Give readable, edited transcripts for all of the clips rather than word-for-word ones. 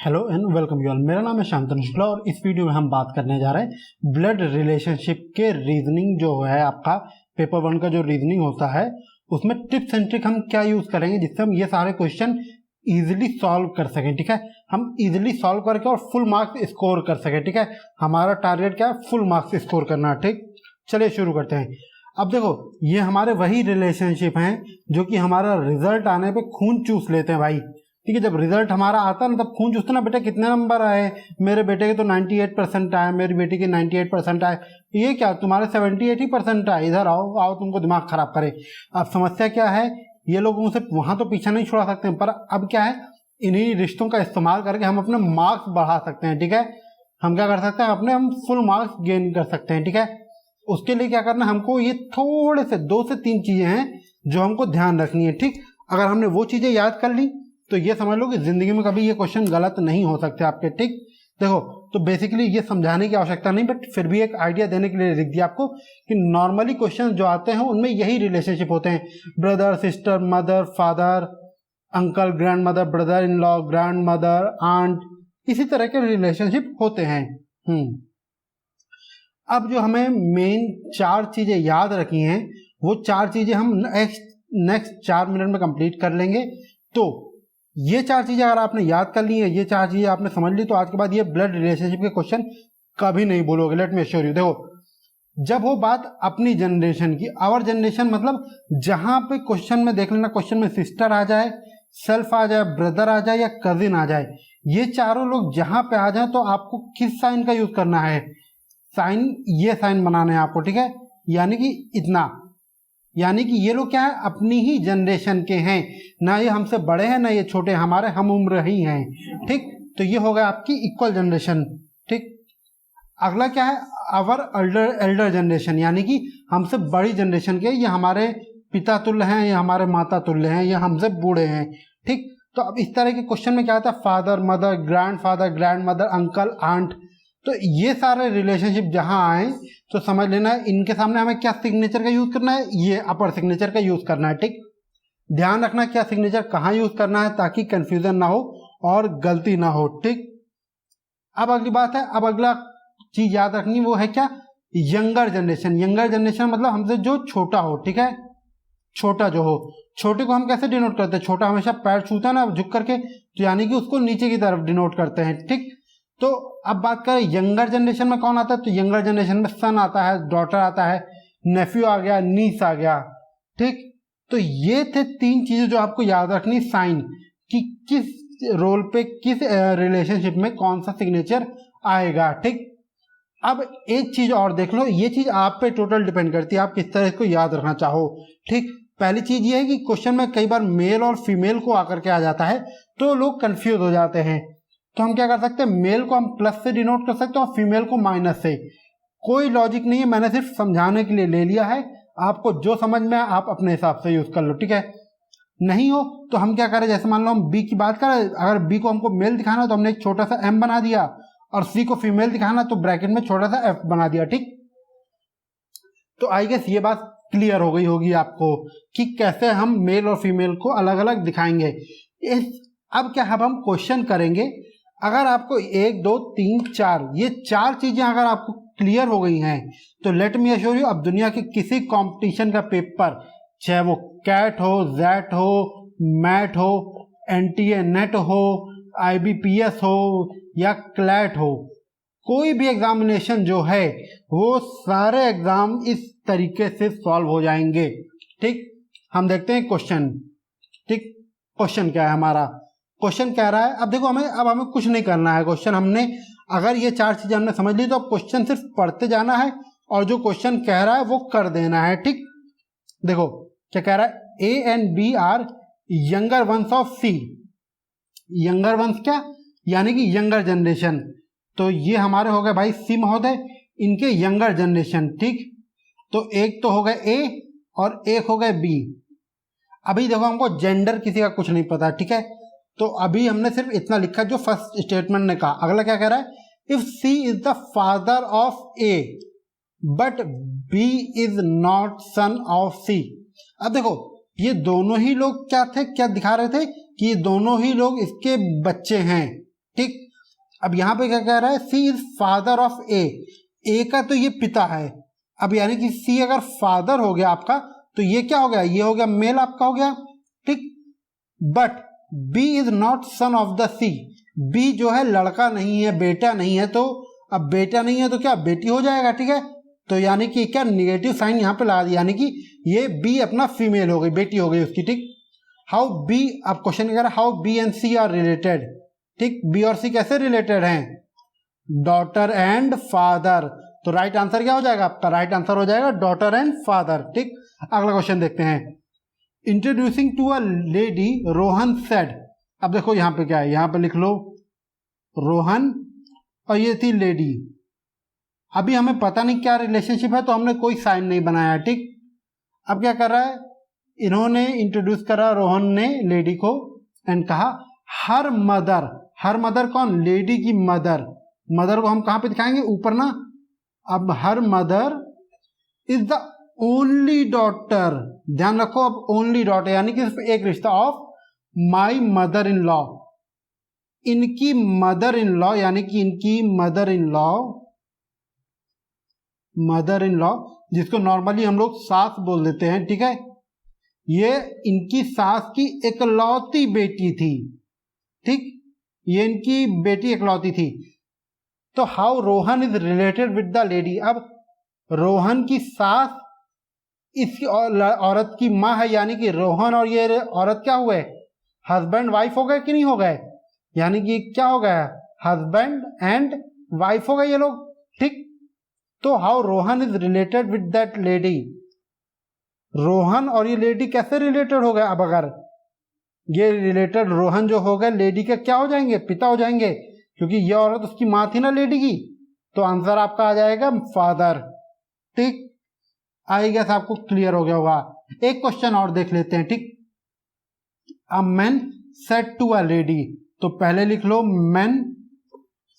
Hello and welcome you all. मेरा नाम है शांतनु शुक्ला और इस वीडियो में हम बात करने जा रहे हैं ब्लड रिलेशनशिप के रीजनिंग जो है आपका पेपर 1 का जो रीजनिंग होता है उसमें टिप्स एंड ट्रिक हम क्या यूज करेंगे जिससे हम ये सारे क्वेश्चन इजीली सॉल्व कर सकें। ठीक है, हम इजीली सॉल्व करके और फुल मार्क्स स्कोर कर सकें। ठीक है, हमारा टारगेट क्या है? फुल मार्क्स स्कोर करना। ठीक, चलिए शुरू करते हैं। अब देखो, ये हमारे वही रिलेशनशिप हैं जो कि हमारा रिजल्ट आने पे खून चूस लेते हैं भाई। ठीक है, जब रिजल्ट हमारा आता है ना तब खून चूसते ना, बेटा कितने नंबर आए, मेरे बेटे के तो 98% आए, मेरी बेटी के 98% आए, ये क्या तुम्हारे 70-80% आए, इधर आओ आओ तुमको दिमाग खराब करे। अब समस्या क्या है, ये लोग उनसे वहां तो पीछा नहीं छुड़ा सकते हैं, पर अब क्या है, इन्हीं रिश्तों का इस्तेमाल करके हम अपने मार्क्स बढ़ा सकते हैं। ठीक है, हम क्या कर सकते हैं, हम फुल मार्क्स गेन कर सकते हैं। ठीक है, उसके लिए क्या करना है हमको, ये थोड़े से 2 से 3 चीजें हैं जो हमको ध्यान रखनी है। ठीक, अगर हमने वो चीजें याद कर ली तो ये समझ लो कि जिंदगी में कभी ये क्वेश्चन गलत नहीं हो सकते आपके। ठीक, देखो तो बेसिकली ये समझाने की आवश्यकता नहीं, बट फिर भी एक आइडिया देने के लिए लिख दिया आपको कि नॉर्मली क्वेश्चन जो आते हैं उनमें यही रिलेशनशिप होते हैं, brother sister, mother father, uncle grandmother, brother in law, grandmother, aunt, इसी तरह के रिलेशनशिप होते हैं। अब जो हमें मेन 4 चीजें याद रखी हैं वो 4 चीजें हम नेक्स्ट 4 मिनट में कंप्लीट कर लेंगे। तो ये 4 चीजें अगर आपने याद कर ली है, ये 4 चीजें आपने समझ ली, तो आज के बाद ये ब्लड रिलेशनशिप के क्वेश्चन कभी नहीं बोलोगे। Let me assure you. देखो, जब हो बात अपनी जनरेशन की, आवर जनरेशन, मतलब जहां पे क्वेश्चन में देख लेना, क्वेश्चन में सिस्टर आ जाए, सेल्फ आ जाए, ब्रदर आ जाए या कजिन आ जाए, ये चारों लोग जहां पे आ जाए तो आपको किस साइन का यूज करना है? साइन, ये साइन बनाना है आपको। ठीक है, यानी कि इतना, यानी कि ये लोग क्या है, अपनी ही जनरेशन के हैं, ना ये हमसे बड़े हैं ना ये छोटे, हमारे हम उम्र ही हैं। ठीक, तो ये हो गया आपकी इक्वल जनरेशन। ठीक, अगला क्या है, आवर एल्डर जनरेशन, यानी कि हमसे बड़ी जनरेशन के, ये हमारे पिता तुल्य हैं, ये हमारे माता तुल्य हैं, ये हमसे बूढ़े हैं। ठीक, तो अब इस तरह के क्वेश्चन में क्या आता है, father mother, grandfather, grandmother, uncle aunt, तो ये सारे रिलेशनशिप जहां आए तो समझ लेना है इनके सामने हमें क्या सिग्नेचर का यूज करना है, ये अपर सिग्नेचर का यूज करना है। ठीक, ध्यान रखना क्या सिग्नेचर कहाँ यूज करना है ताकि कंफ्यूजन ना हो और गलती ना हो। ठीक, अब अगली बात है, अब अगला चीज याद रखनी वो है क्या, यंगर जनरेशन। यंगर जनरेशन मतलब हमसे जो छोटा हो। ठीक है, छोटा जो हो, छोटे को हम कैसे डिनोट करते हैं, छोटा हमेशा पैर छूता है ना झुक करके, तो यानी कि उसको नीचे की तरफ डिनोट करते हैं। ठीक, तो अब बात करें यंगर जनरेशन में कौन आता है, तो यंगर जनरेशन में सन आता है, डॉटर आता है, नेफ्यू आ गया, नीस आ गया। ठीक, तो ये थे 3 चीजें जो आपको याद रखनी, साइन कि किस रोल पे, किस रिलेशनशिप में कौन सा सिग्नेचर आएगा। ठीक, अब एक चीज और देख लो, ये चीज आप पे टोटल डिपेंड करती है, आप किस तरह इसको याद रखना चाहो। ठीक, पहली चीज ये है कि क्वेश्चन में कई बार मेल और फीमेल को आकर के आ जाता है तो लोग कंफ्यूज हो जाते हैं, तो हम क्या कर सकते हैं, मेल को हम प्लस से डिनोट कर सकते हैं और फीमेल को माइनस से। कोई लॉजिक नहीं है, मैंने सिर्फ समझाने के लिए ले लिया है, आपको जो समझ में आए आप अपने हिसाब से यूज कर लो। ठीक है, नहीं हो तो हम क्या करें, जैसे मान लो हम बी की बात करें, अगर बी को हमको मेल दिखाना है तो हमने एक छोटा सा एम बना दिया, और सी को फीमेल दिखाना तो ब्रैकेट में छोटा सा एफ बना दिया। ठीक, तो आई गेस ये बात क्लियर हो गई होगी आपको कि कैसे हम मेल और फीमेल को अलग अलग दिखाएंगे। अब क्या, अब हम क्वेश्चन करेंगे, अगर आपको 1 2 3 4 ये 4 चीजें अगर आपको क्लियर हो गई हैं तो लेट मी अश्योर यू, अब दुनिया के किसी कंपटीशन का पेपर, चाहे वो कैट हो, जैट हो, मैट हो, एनटीए नेट हो, आईबीपीएस हो या क्लैट हो, कोई भी एग्जामिनेशन जो है वो सारे एग्जाम इस तरीके से सॉल्व हो जाएंगे। ठीक, हम देखते हैं क्वेश्चन। ठीक, क्वेश्चन क्या है हमारा, क्वेश्चन कह रहा है, अब देखो हमें कुछ नहीं करना है, क्वेश्चन हमने अगर ये 4 चीजें हमने समझ ली तो अब क्वेश्चन सिर्फ पढ़ते जाना है और जो क्वेश्चन कह रहा है वो कर देना है। ठीक, देखो क्या कह रहा है, A and B are younger ones of C. Younger ones क्या, यानी कि यंगर जनरेशन, तो ये हमारे हो गए भाई सी महोदय, इनके यंगर जनरेशन। ठीक, तो एक तो हो गए ए और एक हो गए बी। अभी देखो हमको जेंडर किसी का कुछ नहीं पता। ठीक है, तो अभी हमने सिर्फ इतना लिखा जो फर्स्ट स्टेटमेंट ने कहा। अगला क्या कह रहा है, if C is the father of A but B is not son of C. अब देखो ये दोनों ही लोग क्या थे, क्या दिखा रहे थे कि ये दोनों ही लोग इसके बच्चे हैं। ठीक। अब यहाँ पे क्या कह रहा है, सी इज फादर ऑफ ए का तो ये पिता है। अब यानी कि सी अगर फादर हो गया आपका तो ये क्या हो गया, ये हो गया मेल आपका हो गया, ठीक। But B is not son of the C, B जो है लड़का नहीं है, बेटा नहीं है, तो अब बेटा नहीं है तो क्या बेटी हो जाएगा, ठीक है। तो यानी कि क्या निगेटिव साइन यहाँ पे लगा दिया, यानी कि ये बी अपना फीमेल हो गई, बेटी हो गई उसकी, ठीक। हाउ बी, अब क्वेश्चन कह रहा है how B and C are related, ठीक। बी और सी कैसे रिलेटेड हैं, डॉटर एंड फादर। तो राइट आंसर क्या हो जाएगा आपका, राइट आंसर हो जाएगा डॉटर एंड फादर, ठीक। अगला क्वेश्चन देखते हैं। Introducing to a lady Rohan said, अब देखो यहाँ पे क्या है, यहाँ पे लिख लो रोहन और ये थी लेडी। अभी हमें पता नहीं क्या रिलेशनशिप है तो हमने कोई साइन नहीं बनाया, ठीक। अब क्या कर रहा है, इन्होंने इंट्रोड्यूस करा रोहन ने लेडी को एंड कहा हर मदर, हर मदर कौन, लेडी की मदर, मदर को हम कहाँ पे दिखाएंगे ऊपर ना। अब her mother is the only daughter, ध्यान रखो, अब ओनली डॉटर यानी कि सिर्फ एक रिश्ता, of my mother in law, इनकी मदर इन लॉ, यानी कि इनकी mother in law, mother in law जिसको नॉर्मली हम लोग सास बोल देते हैं, ठीक है। ये इनकी सास की इकलौती बेटी थी, ठीक, ये इनकी बेटी इकलौती थी। तो how Rohan is related with the lady, अब रोहन की सास इस औरत की माँ है, यानी कि रोहन और ये औरत क्या हुए, हस्बैंड वाइफ हो गए कि नहीं हो गए, यानी कि क्या हो गया, हस्बैंड एंड वाइफ हो गए ये लोग, ठीक। तो how Rohan is related with that lady, Rohan और ये लेडी कैसे रिलेटेड हो गए, अब अगर ये रिलेटेड रोहन जो हो गए लेडी के क्या हो जाएंगे, पिता हो जाएंगे, क्योंकि ये औरत उसकी माँ थी ना लेडी की। तो आंसर आपका आ जाएगा फादर, ठीक। आई गेस आपको क्लियर हो गया होगा। एक क्वेश्चन और देख लेते हैं, ठीक। A man said to a lady, तो पहले लिख लो मैन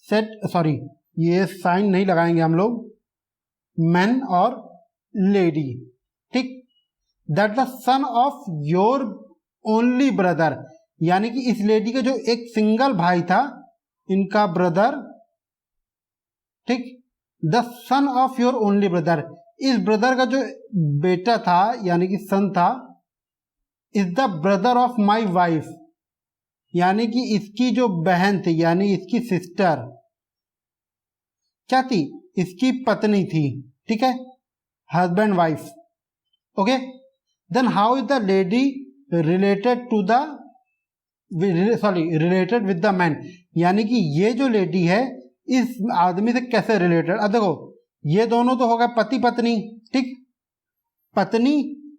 सेड, सॉरी ये साइन नहीं लगाएंगे हम लोग, मैन और लेडी, ठीक। That the son of your only brother, यानी कि इस लेडी का जो एक सिंगल भाई था, इनका ब्रदर, ठीक। The son of your only brother, इस ब्रदर का जो बेटा था यानी कि सन था, is the brother of my wife, यानी कि इसकी जो बहन थी यानी इसकी सिस्टर क्या थी, इसकी पत्नी थी, ठीक है, husband wife, okay. Then how is the lady related to the, sorry related with the man, यानी कि ये जो लेडी है इस आदमी से कैसे रिलेटेड। अब देखो ये दोनों तो हो गए पति पत्नी, ठीक, पत्नी,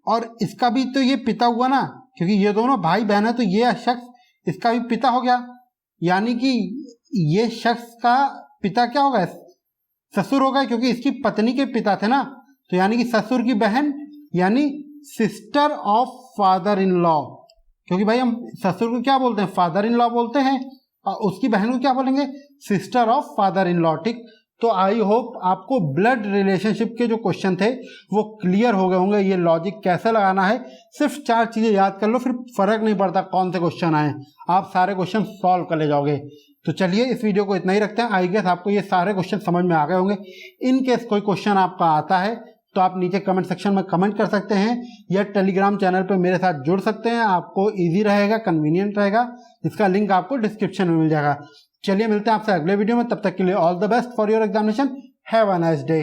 और इसका भी तो ये पिता हुआ ना, क्योंकि ये दोनों भाई बहन है, तो ये शख्स इसका भी पिता हो गया, यानी कि ये शख्स का पिता क्या होगा, ससुर होगा, क्योंकि इसकी पत्नी के पिता थे ना, तो यानी कि ससुर की बहन यानी sister of father in law, क्योंकि भाई हम ससुर को क्या बोलते हैं, फादर इन लॉ बोलते हैं, और उसकी बहन को क्या बोलेंगे, sister of father in law, ठीक। तो आई होप आपको ब्लड रिलेशनशिप के जो क्वेश्चन थे वो क्लियर हो गए होंगे, ये लॉजिक कैसे लगाना है, सिर्फ 4 चीज़ें याद कर लो, फिर फर्क नहीं पड़ता कौन से क्वेश्चन आए, आप सारे क्वेश्चन सॉल्व कर ले जाओगे। तो चलिए इस वीडियो को इतना ही रखते हैं। आई गेस आपको ये सारे क्वेश्चन समझ में आ गए होंगे। इन केस कोई क्वेश्चन आपका आता है तो आप नीचे कमेंट सेक्शन में कमेंट कर सकते हैं, या टेलीग्राम चैनल पर मेरे साथ जुड़ सकते हैं, आपको ईजी रहेगा, कन्वीनियंट रहेगा, इसका लिंक आपको डिस्क्रिप्शन में मिल जाएगा। चलिए मिलते हैं आपसे अगले वीडियो में, तब तक के लिए all the best for your examination, have a nice day.